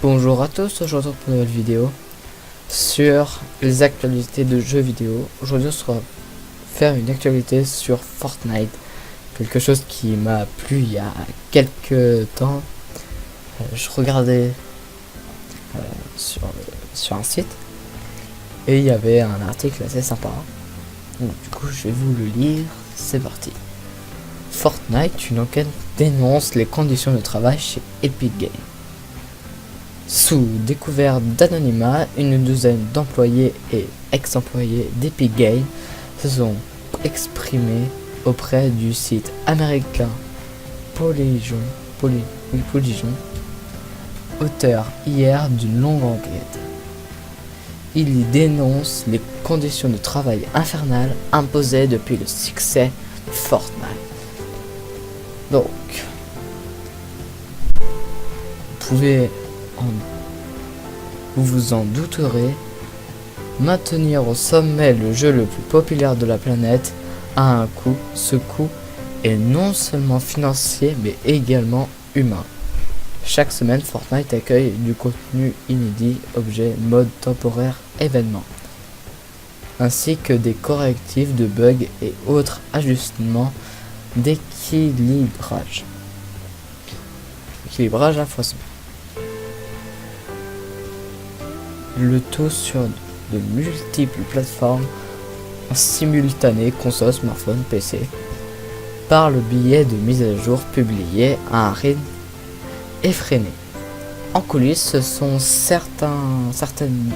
Bonjour à tous, aujourd'hui pour une nouvelle vidéo sur les actualités de jeux vidéo. Aujourd'hui on sera faire une actualité sur Fortnite, quelque chose qui m'a plu il y a quelques temps. Je regardais sur un site et il y avait un article assez sympa. Donc, du coup je vais vous le lire, c'est parti. Fortnite, une enquête dénonce les conditions de travail chez Epic Games. Sous découvert d'anonymat, une douzaine d'employés et ex-employés d'Epic Games se sont exprimés auprès du site américain Polygon, auteur hier d'une longue enquête. Il y dénonce les conditions de travail infernales imposées depuis le succès de Fortnite. Donc, vous pouvez vous vous en douterez, maintenir au sommet le jeu le plus populaire de la planète a un coût. Ce coût est non seulement financier mais également humain. Chaque semaine, Fortnite accueille du contenu inédit, objets, modes temporaires, événements, ainsi que des correctifs de bugs et autres ajustements d'équilibrage. Équilibrage à foison. Le tout sur de multiples plateformes en simultané, console, smartphone, PC, par le biais de mises à jour publiées à un rythme effréné. En coulisses, ce sont certaines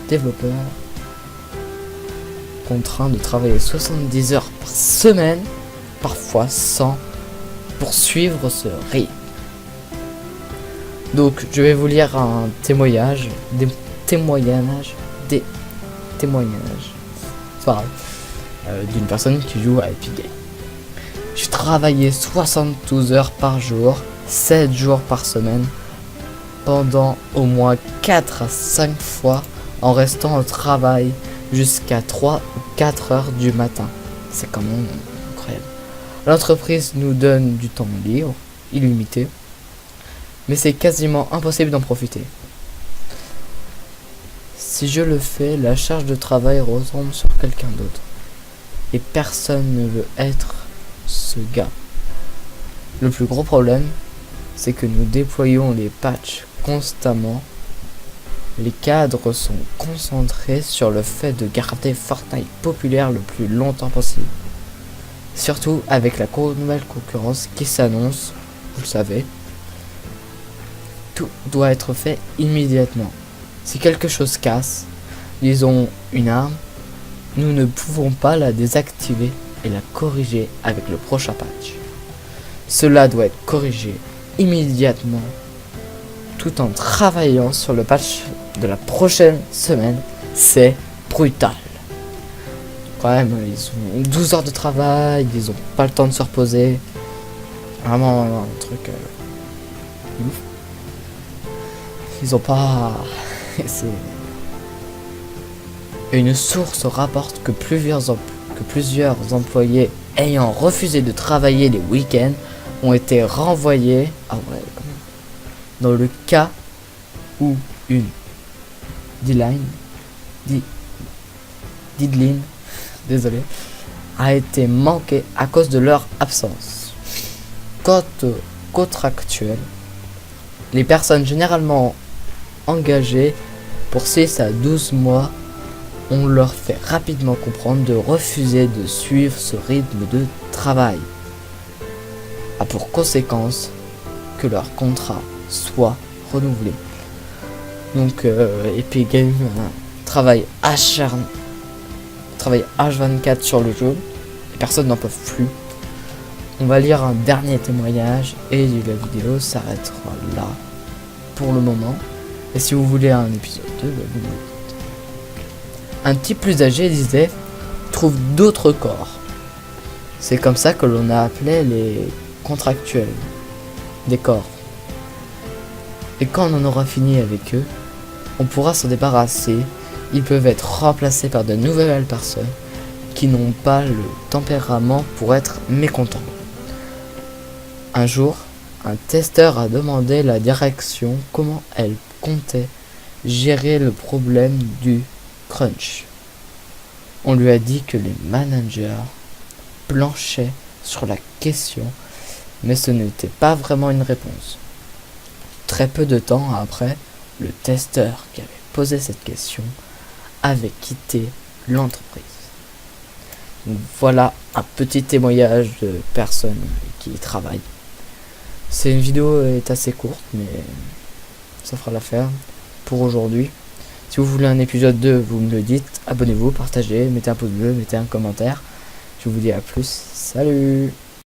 développeurs contraints de travailler 70 heures par semaine, parfois 100, pour suivre ce rythme. Donc je vais vous lire un témoignage, d'une personne qui joue à Epic Games. Je travaillais 72 heures par jour, 7 jours par semaine, pendant au moins 4 à 5 fois, en restant au travail jusqu'à 3 ou 4 heures du matin. C'est quand même incroyable. L'entreprise nous donne du temps libre, illimité, mais c'est quasiment impossible d'en profiter. Si je le fais, la charge de travail retombe sur quelqu'un d'autre. Et personne ne veut être ce gars. Le plus gros problème, c'est que nous déployons les patchs constamment. Les cadres sont concentrés sur le fait de garder Fortnite populaire le plus longtemps possible. Surtout avec la nouvelle concurrence qui s'annonce, vous le savez. Tout doit être fait immédiatement. Si quelque chose casse, disons une arme, nous ne pouvons pas la désactiver et la corriger avec le prochain patch. Cela doit être corrigé immédiatement tout en travaillant sur le patch de la prochaine semaine. C'est brutal. Quand même, ils ont 12 heures de travail, ils ont pas le temps de se reposer. Vraiment un truc ouf. Ils ont pas... Une source rapporte que plusieurs employés ayant refusé de travailler les week-ends ont été renvoyés. Dans le cas où une deadline a été manquée à cause de leur absence. Quant aux contractuels, les personnes généralement engagées pour 6 à 12 mois, on leur fait rapidement comprendre de refuser de suivre ce rythme de travail, a pour conséquence que leur contrat soit renouvelé. Donc Epic Games travaille H24 sur le jeu, les personnes n'en peuvent plus. On va lire un dernier témoignage et la vidéo s'arrêtera là pour le moment. Et si vous voulez un épisode 2, vous me le dites. Un type plus âgé disait « Trouve d'autres corps ». C'est comme ça que l'on a appelé les contractuels des corps. Et quand on en aura fini avec eux, on pourra s'en débarrasser. Ils peuvent être remplacés par de nouvelles personnes qui n'ont pas le tempérament pour être mécontents. Un jour, un testeur a demandé la direction comment elle comptait gérer le problème du crunch. On lui a dit que les managers planchaient sur la question, mais ce n'était pas vraiment une réponse. Très peu de temps après, le testeur qui avait posé cette question avait quitté l'entreprise. Donc voilà un petit témoignage de personnes qui y travaillent. Une vidéo est assez courte, mais ça fera l'affaire pour aujourd'hui. Si vous voulez un épisode 2, vous me le dites. Abonnez-vous, partagez, mettez un pouce bleu, mettez un commentaire. Je vous dis à plus. Salut!